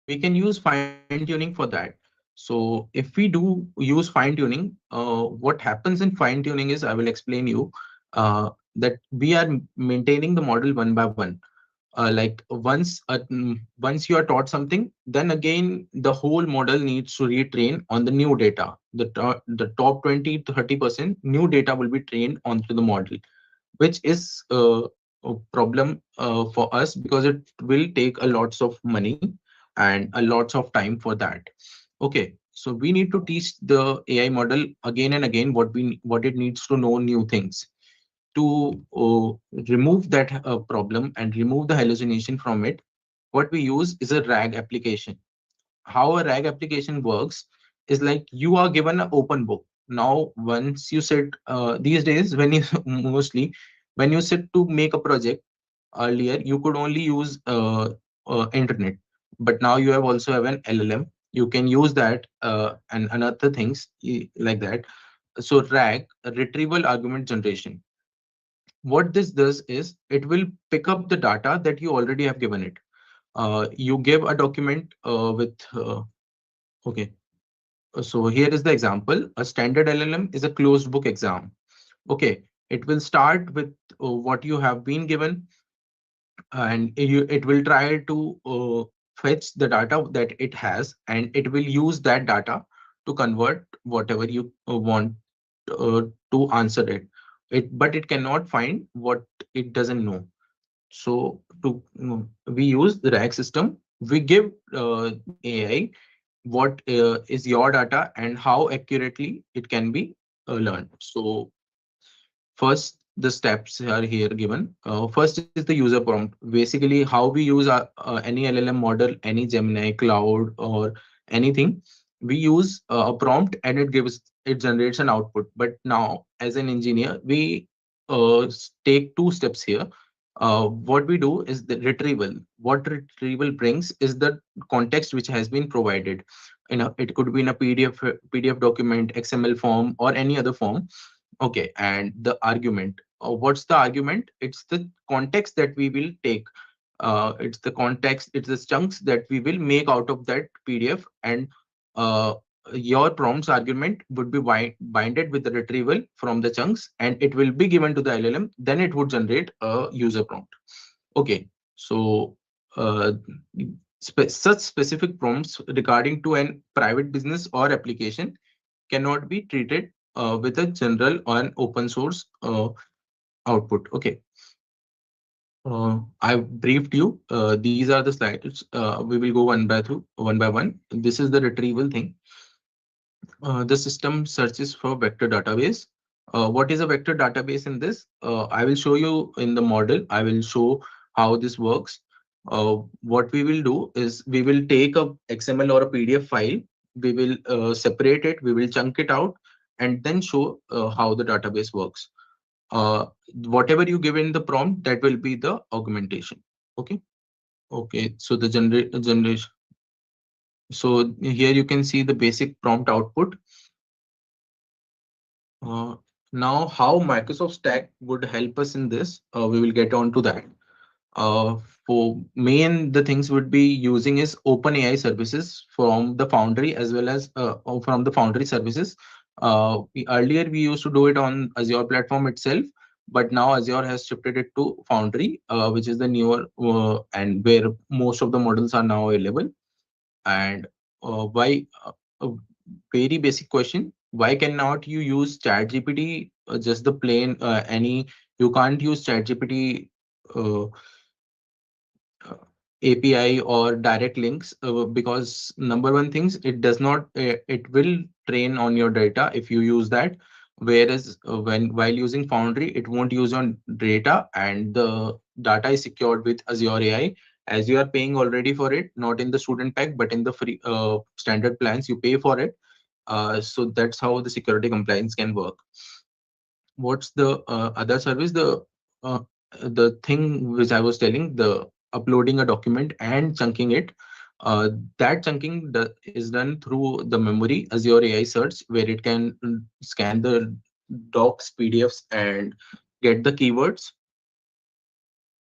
we can use fine tuning for that. So if we do use fine tuning, what happens in fine tuning is, I will explain you that we are maintaining the model one by one. Like once you are taught something, then again the whole model needs to retrain on the new data. The top 20 to 30% new data will be trained onto the model, which is a problem for us because it will take a lots of money and a lots of time for that. Okay, so we need to teach the AI model again and again what it needs to know new things. To remove that problem and remove the hallucination from it, what we use is a RAG application. How a RAG application works is like you are given an open book. Now, once you sit, these days, when you mostly when you sit to make a project, earlier you could only use internet, but now you have also have an LLM. You can use that and another things like that. So RAG, retrieval augment generation, what this does is it will pick up the data that you already have given it. You give a document with okay. So here is the example. A standard LLM is a closed book exam. Okay, it will start with what you have been given, and it will try to fetch the data that it has, and it will use that data to convert whatever you want to answer it. But it cannot find what it doesn't know. So we use the RAG system. We give AI what is your data and how accurately it can be learned. So first, the steps are here given. First is the user prompt. Basically, how we use any LLM model, any Gemini, Cloud, or anything. We use a prompt and it generates an output. But now, as an engineer, we take two steps here. What we do is the retrieval. What retrieval brings is the context which has been provided. It could be in a PDF document, XML form, or any other form. Okay, and the argument. What's the argument? It's the context that we will take. It's the context, it's the chunks that we will make out of that PDF, and uh, your prompt's argument would be binded with the retrieval from the chunks, and it will be given to the LLM. Then it would generate a user prompt. Okay, so uh, such specific prompts regarding to an private business or application cannot be treated with a general or an open source output. Okay, I've briefed you. These are the slides. We will go one by one. This is the retrieval thing. The system searches for vector database. What is a vector database in this? I will show you in the model. I will show how this works. What we will do is we will take a XML or a PDF file. We will separate it. We will chunk it out and then show how the database works. Uh, Whatever you give in the prompt, that will be the augmentation. Okay. Okay. So the generation. So here you can see the basic prompt output. Uh, Now, how Microsoft Stack would help us in this, we will get on to that. Uh, for main, the things would be using is OpenAI services from the Foundry as well as from the Foundry services. Earlier, we used to do it on Azure platform itself, but now Azure has shifted it to Foundry, which is the newer and where most of the models are now available. And why? A very basic question: why cannot you use ChatGPT? Just the plain any? You can't use ChatGPT uh, API or direct links because number one things, it does not it will train on your data if you use that, whereas when while using Foundry it won't use on data, and the data is secured with Azure AI, as you are paying already for it, not in the student pack but in the free standard plans you pay for it. So that's how the security compliance can work. What's the other service? Uh, the thing which I was telling, the uploading a document and chunking it. That chunking is done through the memory Azure AI search, where it can scan the docs, PDFs, and get the keywords.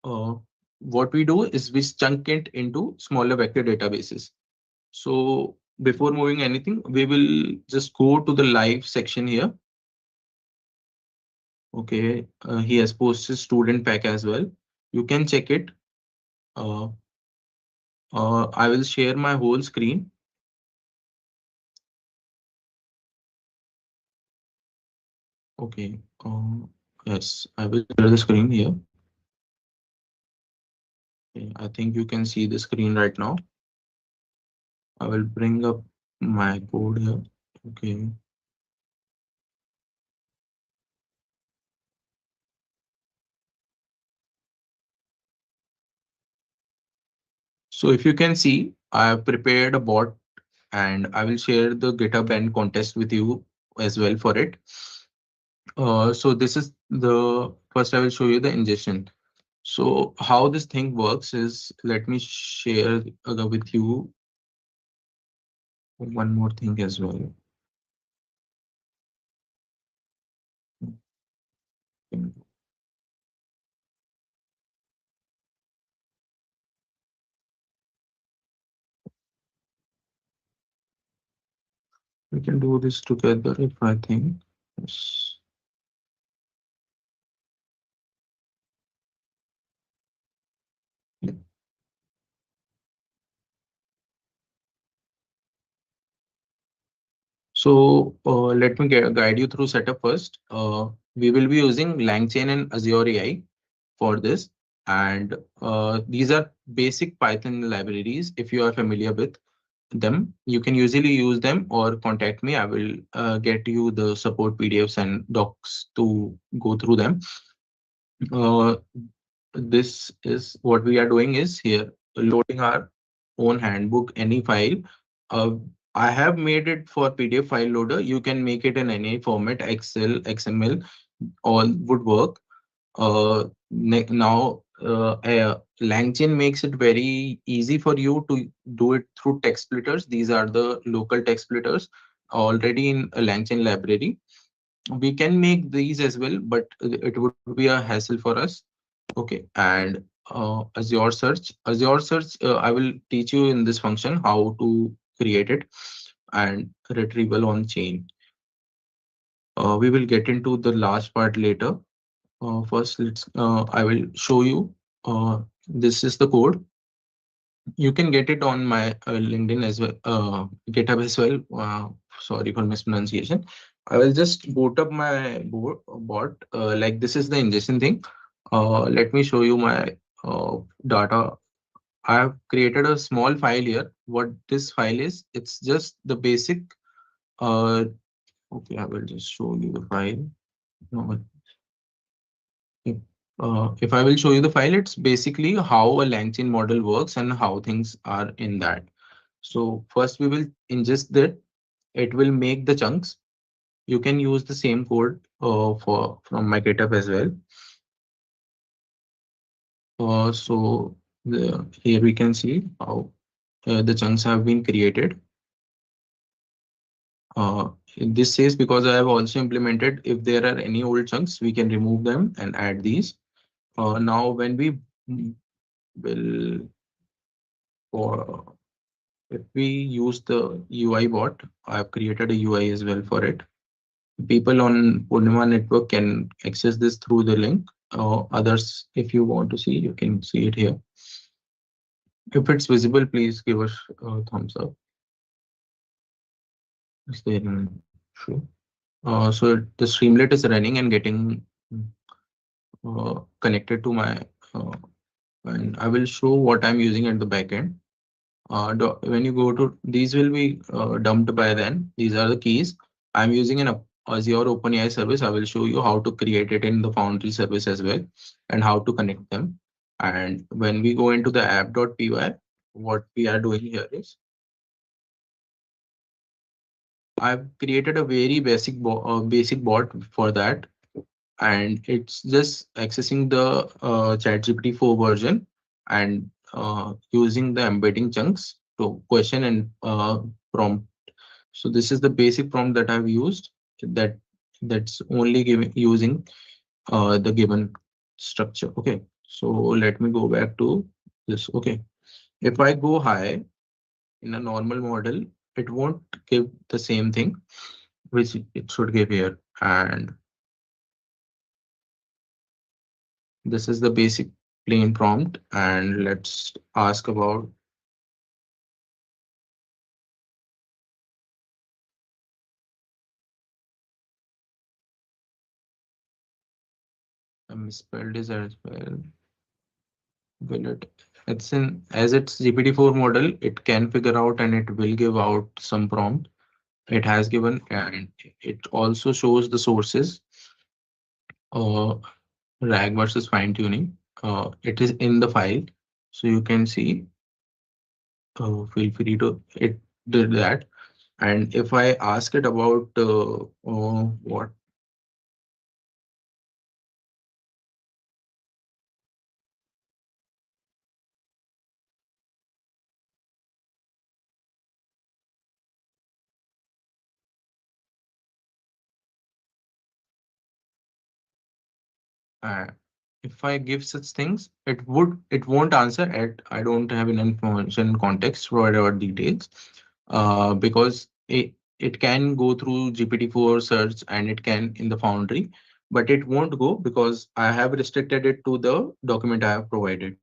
Uh, what we do is we chunk it into smaller vector databases. So before moving anything, we will just go to the live section here. Okay, he has posted student pack as well. You can check it. Uh, I will share my whole screen. Okay. Yes, I will share the screen here. Okay, I think you can see the screen right now. I will bring up my code here. Okay. So if you can see, I have prepared a bot and I will share the GitHub and contest with you as well for it. So this is the first I will show you the ingestion. So how this thing works is, let me share with you one more thing as well. We can do this together if I think. Yes. Yeah. So let me guide you through setup first. We will be using LangChain and Azure AI for this. And these are basic Python libraries. If you are familiar with them, you can usually use them or contact me. I will get you the support PDFs and docs to go through them. Uh, this is what we are doing is here loading our own handbook, any file. Uh, I have made it for PDF file loader. You can make it in any format, Excel, XML, all would work. Now, LangChain makes it very easy for you to do it through text splitters. These are the local text splitters already in a LangChain library. We can make these as well, but it would be a hassle for us. Okay, and Azure Search, I will teach you in this function how to create it and retrieval on chain. We will get into the last part later. First, I will show you. This is the code. You can get it on my LinkedIn as well, GitHub as well. Sorry for mispronunciation. I will just boot up my bot. Like this is the ingestion thing. Let me show you my data. I have created a small file here. What this file is, it's just the basic. Uh, okay, I will just show you the file. No, if, if I will show you the file, it's basically how a LangChain model works and how things are in that. So first we will ingest that. It will make the chunks. You can use the same code for from my GitHub as well. So here we can see how the chunks have been created. Uh, this says because I have also implemented if there are any old chunks, we can remove them and add these. Now when we will for if we use the UI bot, I have created a UI as well for it. People on Purnima network can access this through the link. Others, if you want to see, you can see it here. If it's visible, please give us a thumbs up. Is there an issue? So the Streamlit is running and getting connected to my, and I will show what I'm using at the backend. When you go to these will be dumped by then. These are the keys. I'm using an Azure OpenAI service. I will show you how to create it in the Foundry service as well and how to connect them. And when we go into the app.py, what we are doing here is I've created a very basic bot for that, and it's just accessing the ChatGPT 4 version and using the embedding chunks to question and prompt. So this is the basic prompt that I've used that's only giving using the given structure. Okay, so let me go back to this. Okay, if I go high, in a normal model, it won't give the same thing which it should give here. And this is the basic plain prompt. And let's ask about, I misspelled this as well. Will it? It's in, as it's GPT-4 model, it can figure out and it will give out some prompt it has given, and it also shows the sources, uh, RAG versus fine tuning. It is in the file, so you can see. Feel free to it did that. And if I ask it about what, uh, if I give such things, it won't answer it. I don't have enough information, context, whatever details, because it can go through GPT-4 search and it can in the Foundry, but it won't go because I have restricted it to the document I have provided.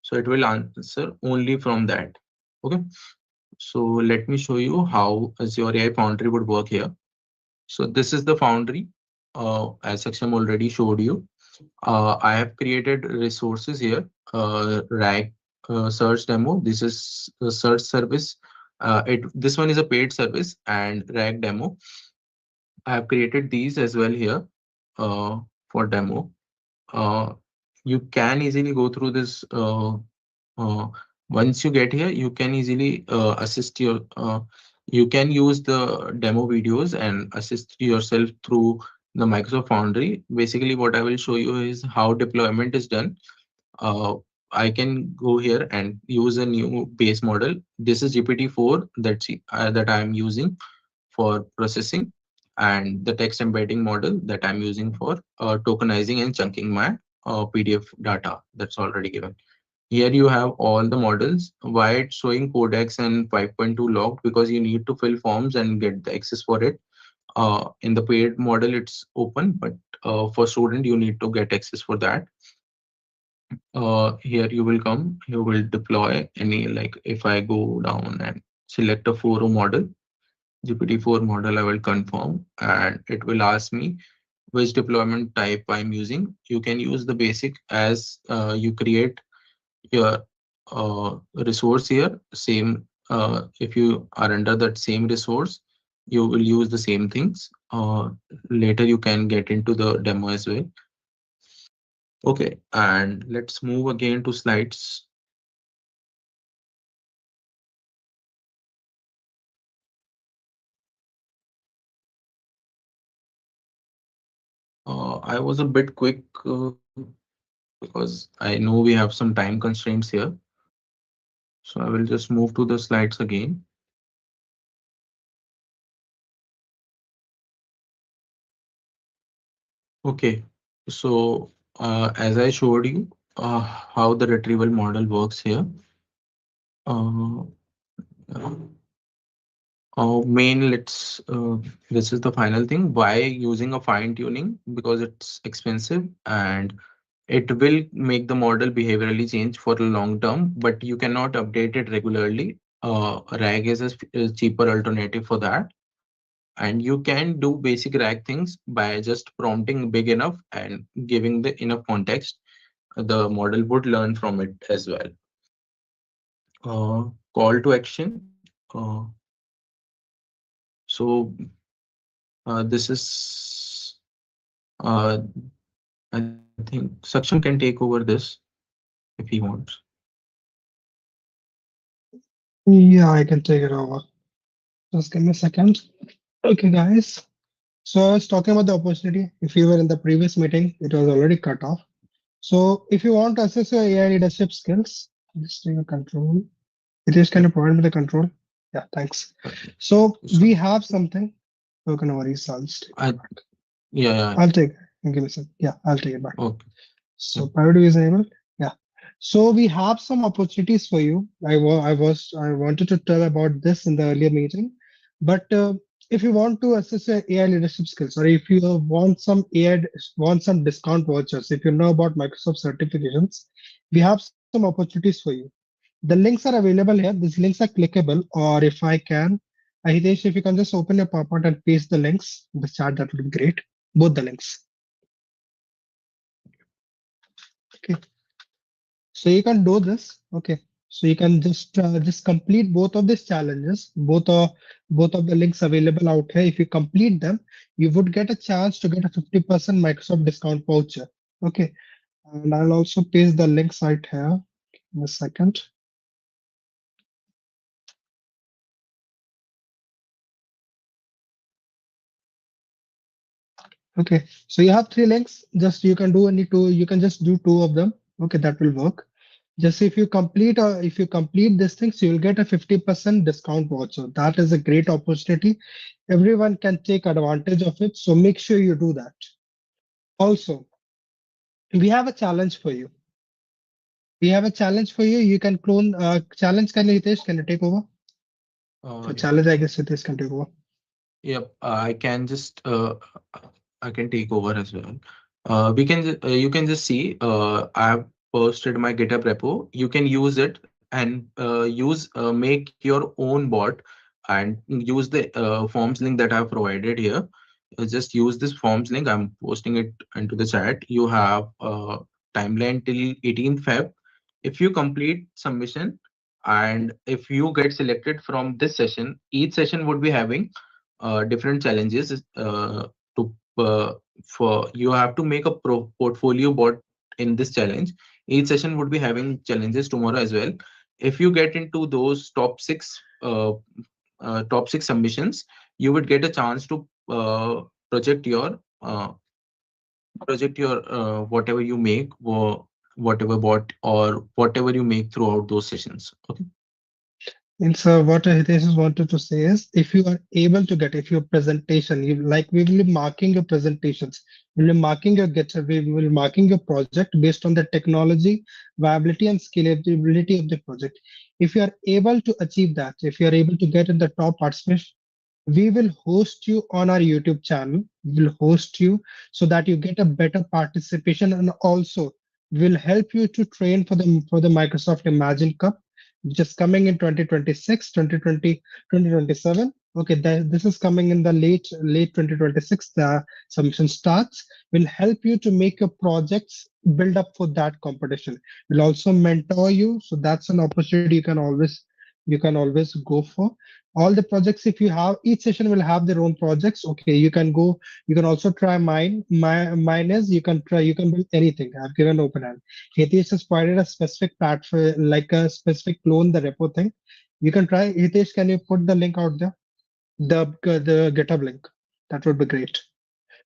So it will answer only from that. Okay. So let me show you how Azure AI Foundry would work here. So this is the Foundry, as Saksham already showed you. I have created resources here. RAG search demo. This is the search service. This one is a paid service, and RAG demo. I have created these as well here for demo. Uh, you can easily go through this. Once you get here, you can easily assist your. You can use the demo videos and assist yourself through the Microsoft Foundry. Basically, what I will show you is how deployment is done. uh, I can go here and use a new base model. This is GPT-4 that I am using for processing, and the text embedding model that I'm using for tokenizing and chunking my PDF data that's already given. Here you have all the models. Why it's showing Codex and 5.2 locked? Because you need to fill forms and get the access for it. In the paid model, it's open, but for student, you need to get access for that. Here you will come, you will deploy any, like if I go down and select a 4O model, GPT-4 model, I will confirm and it will ask me which deployment type I'm using. You can use the basic as you create your resource here. Same, if you are under that same resource, you will use the same things. Later you can get into the demo as well. Okay, and let's move again to slides. I was a bit quick because I know we have some time constraints here. So I will just move to the slides again. Okay, so as I showed you how the retrieval model works here. Uh, Main, this is the final thing. Why using a fine tuning? Because it's expensive and it will make the model behaviorally change for the long term, but you cannot update it regularly. RAG is a cheaper alternative for that. And you can do basic RAG things by just prompting big enough and giving the enough context. The model would learn from it as well. Call to action. So this is, uh, I think Saksham can take over this if he wants. Yeah, I can take it over. Just give me a second. Okay, guys. So I was talking about the opportunity. If you were in the previous meeting, it was already cut off. So if you want to assess your AI leadership skills, just take a control. It is kind Yep. of provide me the control. Yeah, thanks. So So, we have something. Okay, no worries. I'll just take it I back. yeah, yeah. I'll take it. Give me a second. Yeah, I'll take it back. Okay. So Yep. priority is enabled. Yeah. So we have some opportunities for you. I wanted to tell about this in the earlier meeting, but if you want to assess your AI leadership skills, or if you want some discount vouchers, if you know about Microsoft certifications, we have some opportunities for you. The links are available here. These links are clickable, or if I can, Hitesh, if you can just open your PowerPoint and paste the links in the chat, that would be great. Both the links. Okay. So you can do this. Okay. So you can just complete both of these challenges. Both of the links available out here. If you complete them, you would get a chance to get a 50% Microsoft discount voucher. Okay. And I'll also paste the links right here. In a second. Okay. So you have three links. Just you can do any two. You can just do two of them. Okay, that will work. Just if you complete these things, you will get a 50% discount voucher. That is a great opportunity. Everyone can take advantage of it. So make sure you do that. Also, we have a challenge for you. We have a challenge for you. You can clone challenge. Can you, Hitesh? Can you take over? The Yep. challenge, I guess Hitesh can take over. Yep, I can take over as well. You can just see, I have posted my GitHub repo. You can use it and make your own bot and use the forms link that I have provided here. Just use this forms link. I'm posting it into the chat. You have timeline till 18th Feb. If you complete submission and if you get selected from this session, each session would be having different challenges to for you have to make a portfolio bot in this challenge. Each session would be having challenges tomorrow as well. If you get into those top six submissions, you would get a chance to project your whatever you make, or whatever bot or whatever you make throughout those sessions. Okay. And so what Hitesh is wanted to say is, if you are able to get, if your presentation, you like, we will be marking your presentations, we will be marking your GitHub, we will be marking your project based on the technology, viability, and scalability of the project. If you are able to achieve that, if you are able to get in the top participation, we will host you on our YouTube channel. We will host you so that you get a better participation, and also will help you to train for the Microsoft Imagine Cup, which is coming in 2026, 2020, 2027. Okay, this is coming in the late 2026. The submission starts. Will help you to make your projects build up for that competition. Will also mentor you, so that's an opportunity you can always go for. All the projects, if you have, each session will have their own projects. Okay, you can also try mine is, you can build anything. I've given open hand. Hitesh has provided a specific platform, like a specific clone, the repo thing. You can try. Hitesh, can you put the link out there? The GitHub link. That would be great.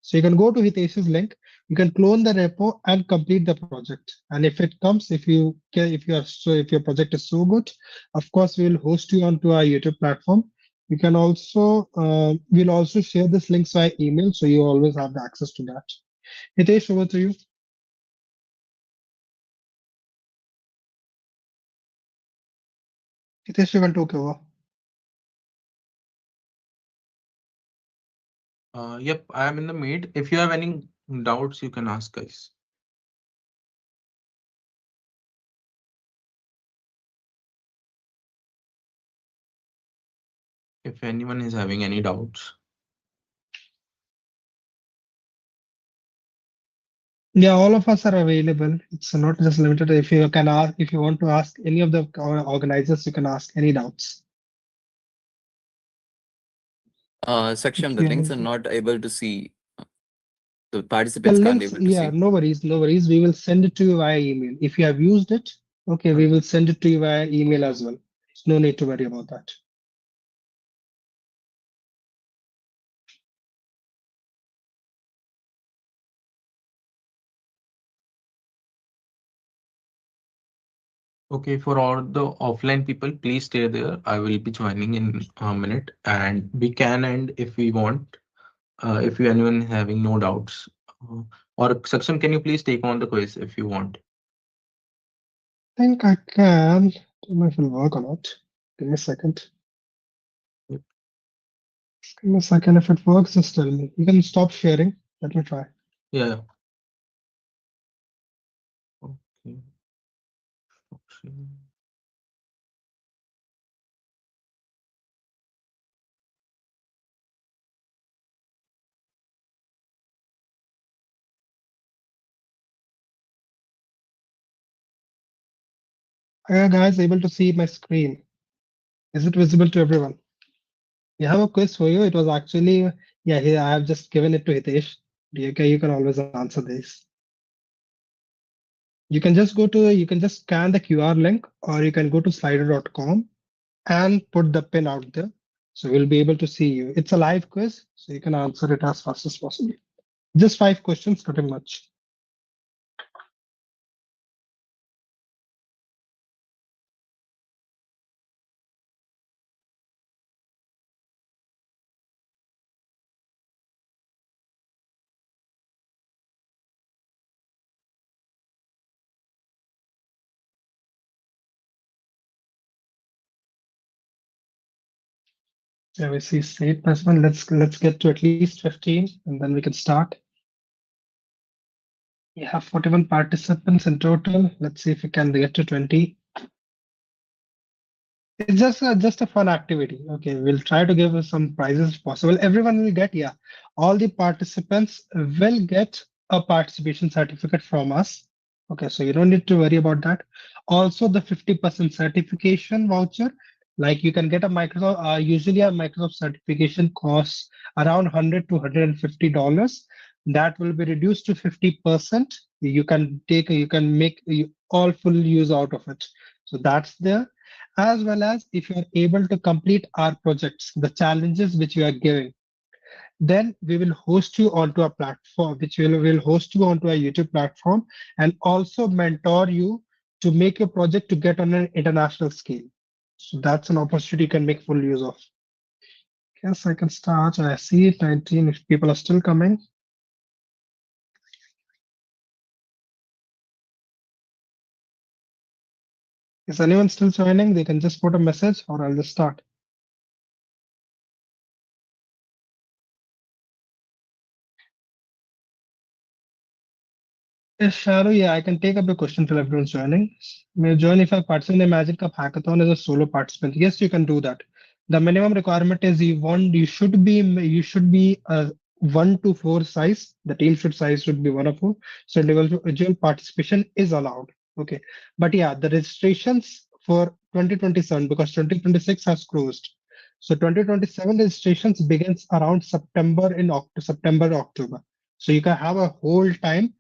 So you can go to Hitesh's link, you can clone the repo and complete the project. And if it comes, if your project is so good, of course we will host you onto our YouTube platform. You can also we'll also share this link via email, so you always have the access to that. Hitesh, over to you. Hitesh, you can take over. Yep, I am in the meet. If you have any doubts, you can ask us. If anyone is having any doubts. Yeah, all of us are available. It's not just limited. If you can ask, if you want to ask any of the organizers, you can ask any doubts. Saksham, the links Okay. are not able to see. The The participants can't links, able to yeah, see. no worries, no worries. We will send it to you via email. If you have used it, okay, we will send it to you via email as well. So no need to worry about that. Okay, for all the offline people, please stay there. I will be joining in a minute, and we can end if we want. If you anyone having no doubts, or Saksham, can you please take on the quiz if you want? think I can. Don't know if it'll work or not. Give me a second. Yep. Give me a second. If it works, just tell me. You can stop sharing. Let me try. Yeah. Okay. Okay. Are you guys able to see my screen? Is it visible to everyone? We have a quiz for you. It was actually, yeah, here I have just given it to Hitesh. You can always answer this. You can just scan the QR link, or you can go to slido.com and put the pin out there. So we'll be able to see you. It's a live quiz, so you can answer it as fast as possible. Just 5 questions, nothing much. Yeah, we see 8 participants. Let's get to at least 15, and then we can start. We have 41 participants in total. Let's see if we can get to 20. It's just a fun activity. Okay, we'll try to give some prizes if possible. Everyone will get, yeah. All the participants will get a participation certificate from us. Okay, so you don't need to worry about that. Also, the 50% certification voucher, like you can get a Microsoft. Usually, a Microsoft certification costs around $100 to $150. That will be reduced to 50%. You can make all full use out of it. So that's there, as well as if you are able to complete our projects, the challenges which you are giving, then we will host you onto a platform, which will host you onto a YouTube platform, and also mentor you to make your project to get on an international scale. So that's an opportunity you can make full use of. Yes, I can start. I see 19 if people are still coming. Is anyone still joining? They can just put a message or I'll just start. Yes, Sharu, yeah, I can take up the question till everyone's joining. May I join if I participate in the Magic Cup hackathon as a solo participant? Yes, you can do that. The minimum requirement is you should be a 1 to 4 size. The team size should be 1 of 4. So individual participation is allowed. Okay, but yeah, the registrations for 2027, because 2026 has closed. So 2027 registrations begins around September, October. So you can have a whole time.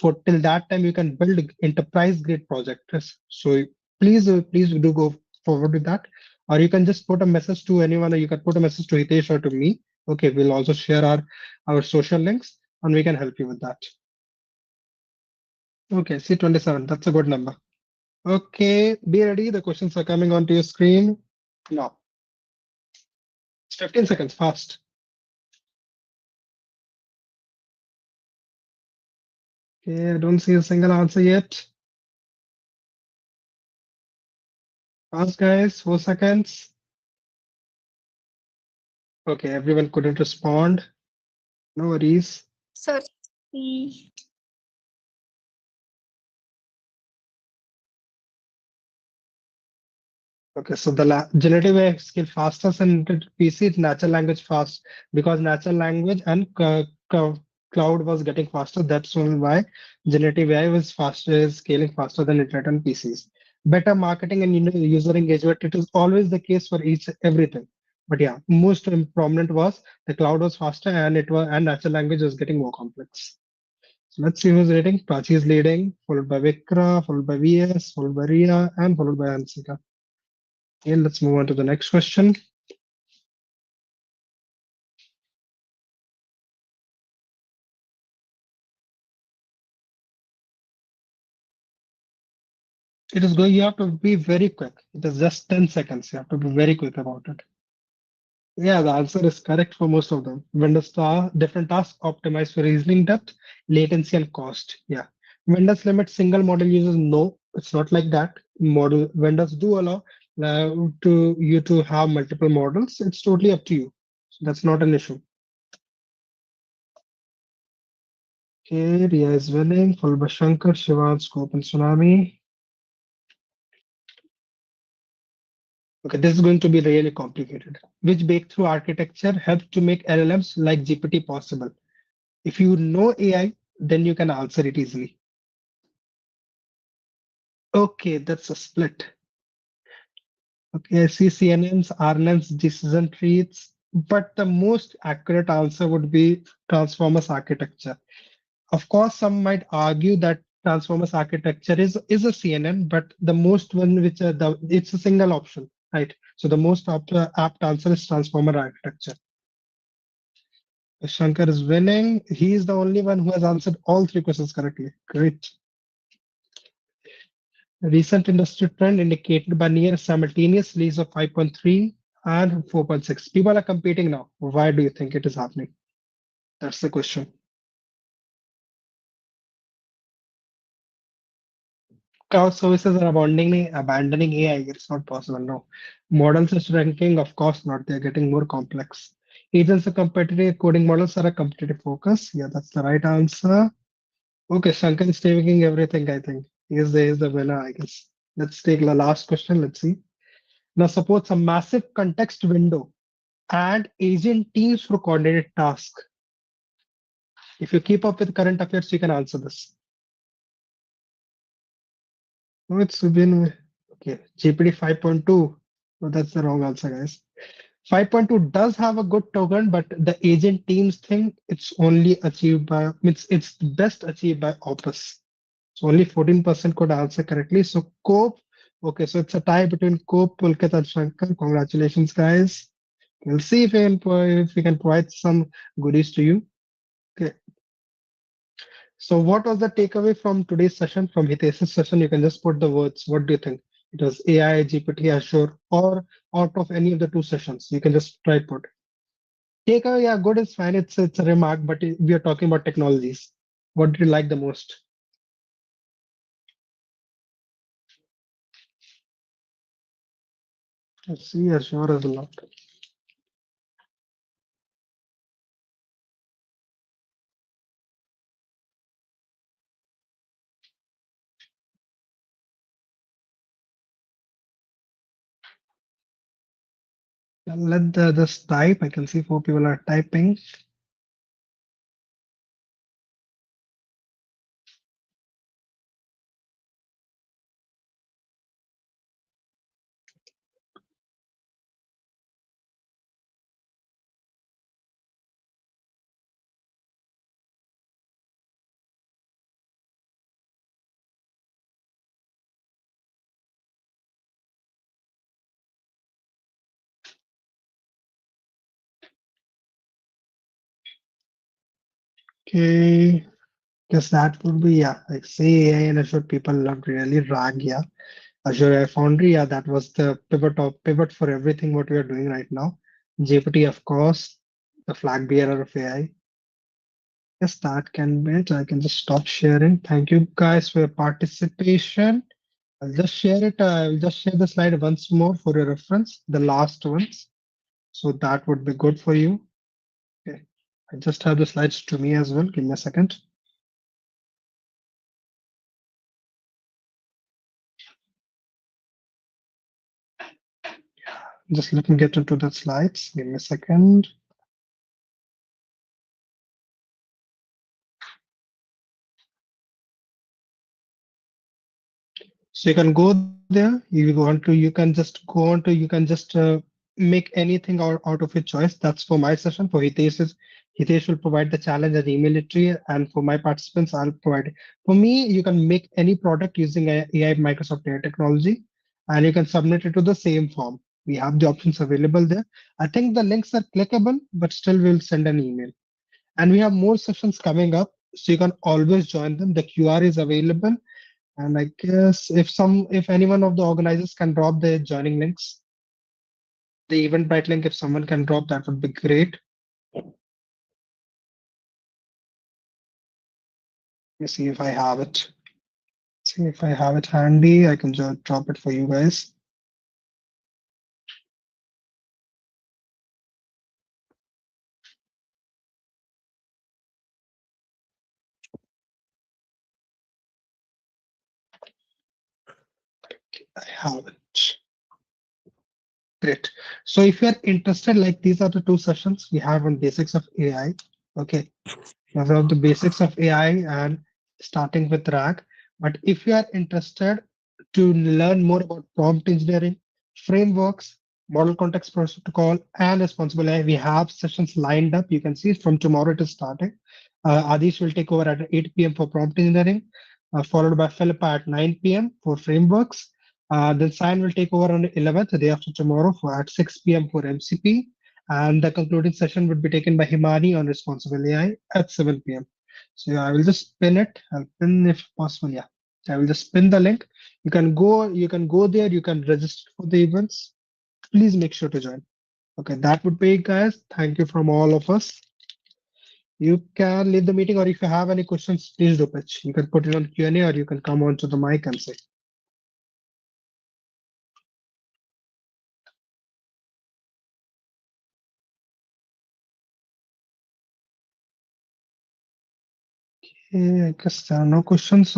For till that time you can build enterprise grade projects. So please do go forward with that, or you can just put a message to anyone, or you can put a message to Hitesh or to me. Okay, we'll also share our social links and we can help you with that. Okay, C27, that's a good number. Okay, be ready, the questions are coming onto your screen now. It's 15 seconds, fast. Okay, I don't see a single answer yet. Fast guys, 4 seconds. Okay, everyone couldn't respond. No worries. Sir, Okay, so the generative AI skill fastest in PC is natural language fast, because natural language and cloud was getting faster. That's why generative AI was faster, scaling faster than internet and PCs. Better marketing and user engagement. It is always the case for everything. But yeah, most prominent was the cloud was faster and natural language was getting more complex. So let's see who's leading. Prachi is leading, followed by Vikra, followed by VS, followed by Ria, and followed by Ansika. Okay, let's move on to the next question. It is going, you have to be very quick. It is just 10 seconds. You have to be very quick about it. Yeah, the answer is correct for most of them. Vendors different tasks optimized for reasoning depth, latency, and cost. Yeah. Vendors limit single model users. No, it's not like that. model vendors do allow to you to have multiple models. It's totally up to you. So that's not an issue. Okay, Ria is winning, followed by Shankar, Shivan, Scope, and Tsunami. Okay, this is going to be really complicated. Which breakthrough architecture helps to make LLMs like GPT possible? If you know AI, then you can answer it easily. Okay, that's a split. Okay, I see CNNs, RNNs, decision trees, but the most accurate answer would be Transformers architecture. Of course, some might argue that Transformers architecture is a CNN, but the most one which it's a single option, right? So the most apt answer is Transformer architecture. Shankar is winning. He is the only one who has answered all three questions correctly. Great. Recent industry trend indicated by near simultaneous release of 5.3 and 4.6. People are competing now. Why do you think it is happening? That's the question. Cloud services are abandoning AI. It's not possible. No. Models are ranking, of course not. They're getting more complex. Agents are competitive. Coding models are a competitive focus. Yeah, that's the right answer. Okay, Shankar is taking everything, I think. He is the winner, I guess. Let's take the last question. Let's see. Now, suppose a massive context window and agent teams for coordinated tasks. If you keep up with current affairs, you can answer this. No, it's been okay. GPT 5.2. No, that's the wrong answer, guys. 5.2 does have a good token, but the agent teams thing, it's only achieved by it's best achieved by Opus. So only 14% could answer correctly. So Cope, okay, so it's a tie between Cope, Pulkit, and Shankar. Congratulations, guys. We'll see if we can provide some goodies to you. Okay. So what was the takeaway from today's session, from Hitesh's session? You can just put the words. What do you think? It was AI, GPT, Azure, or out of any of the two sessions? You can just try put. Takeaway, yeah, good is fine. It's a remark, but we are talking about technologies. What did you like the most? Let's see, Azure is a lot. Let this type. I can see 4 people are typing. Okay, guess that would be, yeah, like say AI and Azure people loved really RAG, yeah. Azure AI Foundry, yeah, that was the pivot for everything what we are doing right now. GPT, of course, the flag bearer of AI. Yes, that can be it. I can just stop sharing. Thank you guys for your participation. I'll just share it. I'll just share the slide once more for your reference, the last ones. So that would be good for you. Okay. I just have the slides to me as well. Give me a second. Just let me get into the slides. Give me a second. So you can go there. You can just go on to, you can just make anything out of your choice. That's for my session. For Hitesh will provide the challenge and email it to you. And for my participants, I'll provide it. For me, you can make any product using AI Microsoft AI technology, and you can submit it to the same form. We have the options available there. I think the links are clickable, but still we'll send an email. And we have more sessions coming up, so you can always join them. The QR is available. And I guess if anyone of the organizers can drop the joining links, the Eventbrite link, if someone can drop, that would be great. Let me see if I have it. See if I have it handy, I can just drop it for you guys. I have it. Great. So if you are interested, like these are the two sessions we have on basics of AI. Okay. Those are the basics of AI and starting with RAG. But if you are interested to learn more about prompt engineering, frameworks, model context protocol, and responsible AI, we have sessions lined up. You can see from tomorrow it is starting. Adish will take over at 8 p.m. for prompt engineering, followed by Philippa at 9 p.m. for frameworks. Then Cyan will take over on the 11th, the day after tomorrow, for at 6 p.m. for MCP. And the concluding session would be taken by Himani on responsible AI at 7 p.m. So yeah, I will just pin it. I'll pin if possible. Yeah, I will just pin the link. You can go there. You can register for the events. Please make sure to join. Okay, that would be it, guys. Thank you from all of us. You can leave the meeting, or if you have any questions, please do pitch. You can put it on Q&A, or you can come onto the mic and say. Okay, I guess there are no questions. So